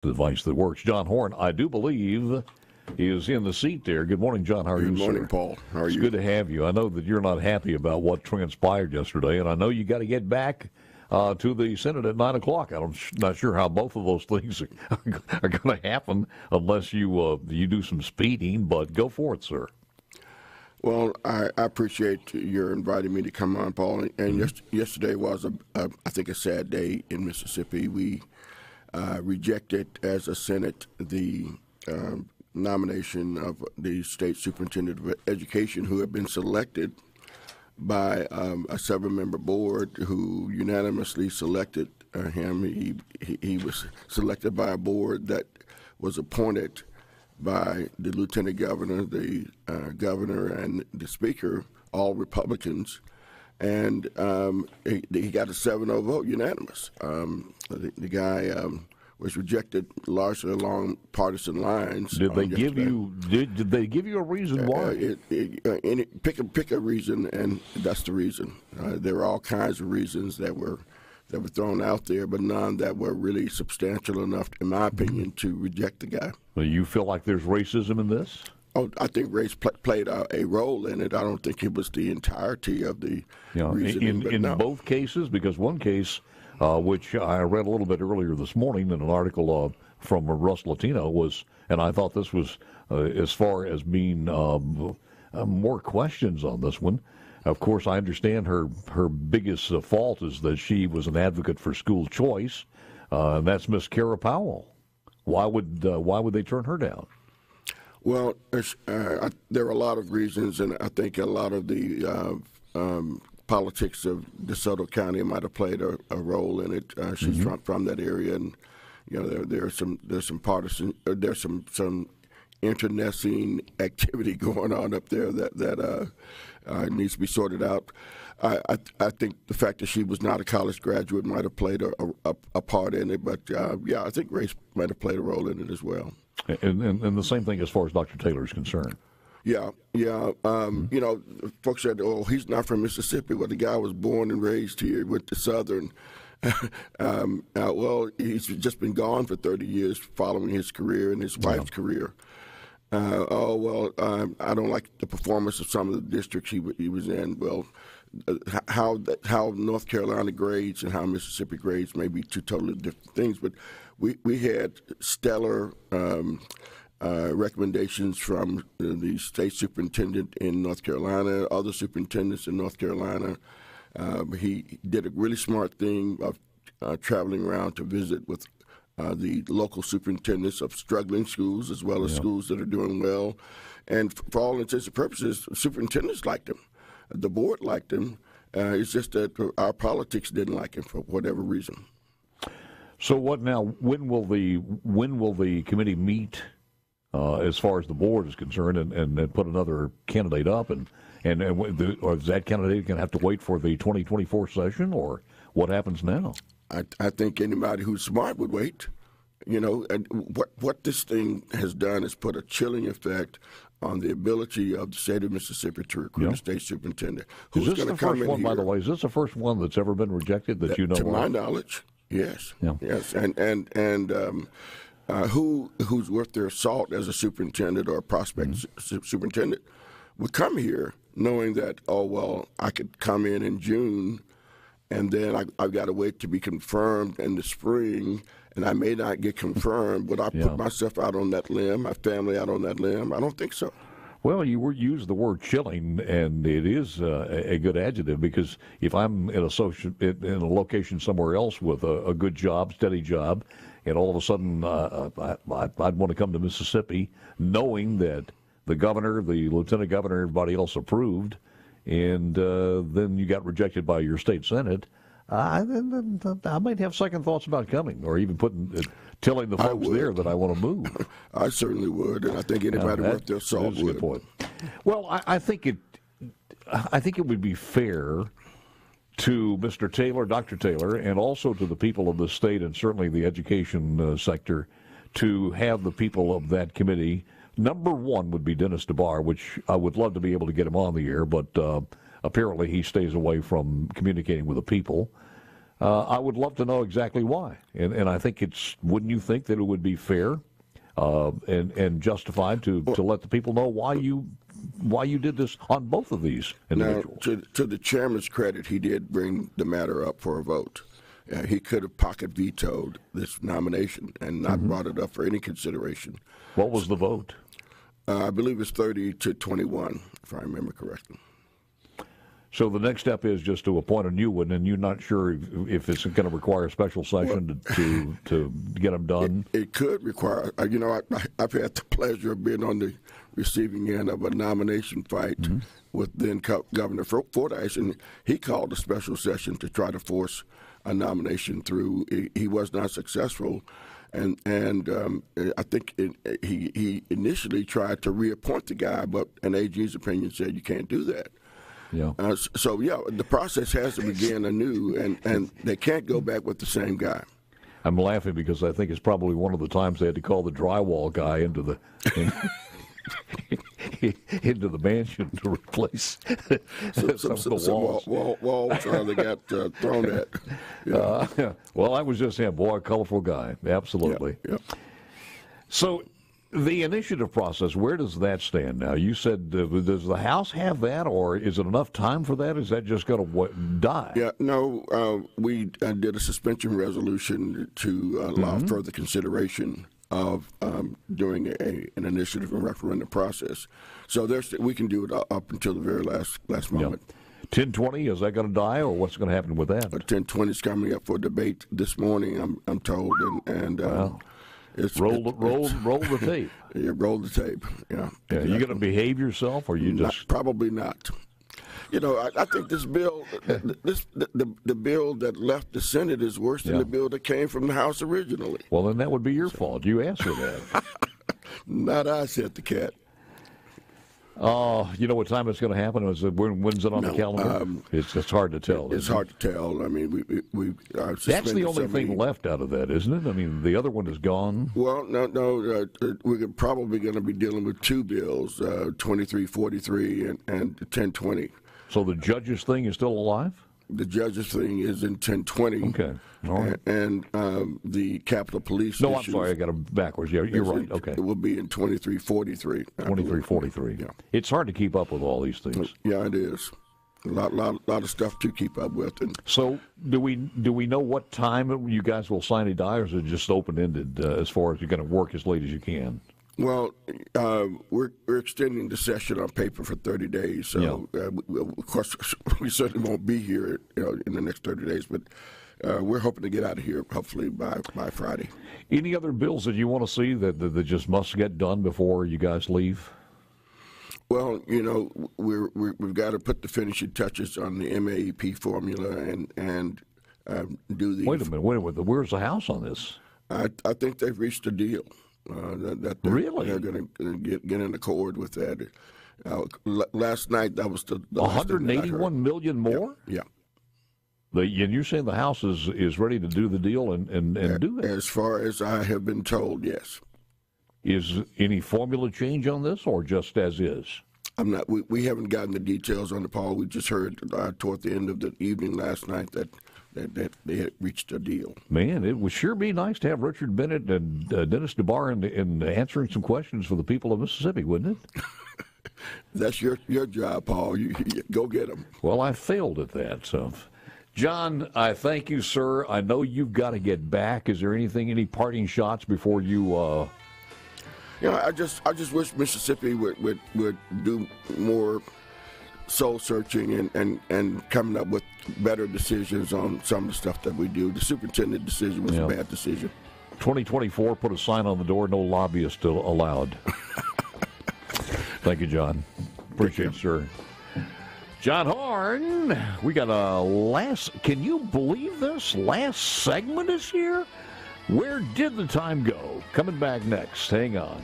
The device that works. John Horhn, I do believe, is in the seat there. Good morning, John. How are you, sir? Good morning, Paul. How are you? It's good to have you. I know that you're not happy about what transpired yesterday, and I know you got to get back to the Senate at 9 o'clock. I'm not sure how both of those things are going to happen unless you do some speeding, but go for it, sir. Well, I appreciate your inviting me to come on, Paul. And yesterday was, I think, a sad day in Mississippi. We rejected as a Senate the nomination of the state superintendent of education, who had been selected by a seven-member board who unanimously selected him. He was selected by a board that was appointed by the lieutenant governor, the governor, and the speaker, all Republicans. And he got a 7-0 vote, unanimous. The guy was rejected largely along partisan lines. Did they give you? Did they give you a reason why? Pick a reason, and that's the reason. There were all kinds of reasons that were thrown out there, but none that were really substantial enough, in my opinion, to reject the guy. Well, you feel like there's racism in this? Oh, I think race played a role in it. I don't think it was the entirety of the reasoning. In both cases, because one case, which I read a little bit earlier this morning in an article from Russ Latino, was, and I thought this was as far as being more questions on this one. Of course, I understand her biggest fault is that she was an advocate for school choice, and that's Miss Kara Powell. Why would they turn her down? Well, there are a lot of reasons, and I think a lot of the politics of DeSoto County might have played a role in it. She's from that area, and there's some partisan, there's some internecine activity going on up there that needs to be sorted out. I think the fact that she was not a college graduate might have played a part in it, but I think race might have played a role in it as well. And the same thing as far as Dr. Taylor is concerned. Yeah. Folks said, "Oh, he's not from Mississippi." Well, the guy was born and raised here, went to Southern. Well, he's just been gone for 30 years, following his career and his wife's career. I don't like the performance of some of the districts he was in. Well, how North Carolina grades and how Mississippi grades may be two totally different things, but we had stellar recommendations from the state superintendent in North Carolina, other superintendents in North Carolina. He did a really smart thing of traveling around to visit with the local superintendents of struggling schools as well as schools that are doing well. And for all intents and purposes, superintendents liked him. The board liked him. It's just that our politics didn't like him for whatever reason. So what now? When will the committee meet as far as the board is concerned and put another candidate up? And or is that candidate going to have to wait for the 2024 session, or what happens now? I think anybody who's smart would wait. And what this thing has done is put a chilling effect on the ability of the state of Mississippi to recruit a state superintendent. Who's going to come in here? By the way, is this the first one that's ever been rejected that you know of? To my knowledge, yes. Yeah. Yes. And who's worth their salt as a superintendent or a prospect superintendent would come here knowing that, I could come in June, and then I've got to wait to be confirmed in the spring, and I may not get confirmed. Would I put myself out on that limb, my family out on that limb? I don't think so. Well, you used the word chilling, and it is a good adjective, because if I'm in a location somewhere else with a good job, steady job, and all of a sudden I'd want to come to Mississippi knowing that the governor, the lieutenant governor, everybody else approved, and then you got rejected by your state senate, I might have second thoughts about coming, or even telling the folks there that I want to move. I certainly would, and I think anybody worth their salt would. That's a good point. Well, I think it would be fair to Mr. Taylor, Dr. Taylor, and also to the people of the state, and certainly the education sector, to have the people of that committee. Number one would be Dennis DeBar, which I would love to be able to get him on the air, but apparently he stays away from communicating with the people. I would love to know exactly why. And I think wouldn't you think that it would be fair and justified to let the people know why you did this on both of these individuals? Now, to the chairman's credit, he did bring the matter up for a vote. He could have pocket vetoed this nomination and not brought it up for any consideration. What was the vote? I believe it's 30-21, if I remember correctly. So the next step is just to appoint a new one, and you're not sure if it's going to require a special session to get them done? It could require. I've had the pleasure of being on the receiving end of a nomination fight with then Governor Fordyce, and he called a special session to try to force a nomination through. He was not successful. And I think he initially tried to reappoint the guy, but an AG's opinion said you can't do that. Yeah. The process has to begin anew, and they can't go back with the same guy. I'm laughing because I think it's probably one of the times they had to call the drywall guy into the mansion to replace some of the walls. Walls they got thrown at. Yeah. Well, I was just saying, boy, a colorful guy. Absolutely. Yeah. So the initiative process, where does that stand now? You said, does the House have that, or is it enough time for that? Is that just going to die? Yeah, no, we did a suspension resolution to allow further consideration of doing an initiative and referendum process. So we can do it up until the very last moment. 1020, is that going to die, or what's going to happen with that? 1020 is coming up for debate this morning, I'm told, and wow. Roll the tape. Yeah, roll the tape. Yeah. Are you going to behave yourself, or you just probably not? I think this bill, the bill that left the Senate is worse than the bill that came from the House originally. Well, then that would be your fault. You asked for that. Not I, said the cat. Oh, you know what time it's going to happen? When's it on the calendar? It's hard to tell. It's hard to tell. I mean, we that's the only thing left out of that, isn't it? I mean, the other one is gone. Well, no. We're probably going to be dealing with two bills, 2343 and 1020. So the judge's thing is still alive? The judge's thing is in 1020. Okay. All right. And the Capitol Police No, I'm sorry. I got them backwards. Yeah, you're right. Okay. It will be in 2343. 2343. Yeah. It's hard to keep up with all these things. Yeah, it is. A lot of stuff to keep up with. And so do we know what time you guys will sign a die, or is it just open-ended as far as you're going to work as late as you can? Well, we're extending the session on paper for 30 days. So, of course, we certainly won't be here in the next 30 days, but we're hoping to get out of here hopefully by Friday. Any other bills that you want to see that just must get done before you guys leave? Well, we've got to put the finishing touches on the MAEP formula and do the. Wait a minute. Where's the House on this? I think they've reached a deal. Really? They're going to get in accord with that. Last night, that was the 181 million more? Yeah. And you're saying the House is ready to do the deal and do it? As far as I have been told, yes. Is any formula change on this, or just as is? I'm not. We haven't gotten the details on the poll. We just heard toward the end of the evening last night that they had reached a deal. Man, it would sure be nice to have Richard Bennett and Dennis DeBar in answering some questions for the people of Mississippi, wouldn't it? That's your job, Paul. You go get them. Well, I failed at that, so. John, I thank you, sir. I know you've got to get back. Is there any parting shots before you? I just wish Mississippi would do more soul searching and coming up with better decisions on some of the stuff that we do. The superintendent decision was a bad decision. 2024, put a sign on the door, no lobbyists allowed. Thank you, John. Appreciate it, sir. John Horhn, we got can you believe this? Last segment is here? Where did the time go? Coming back next. Hang on.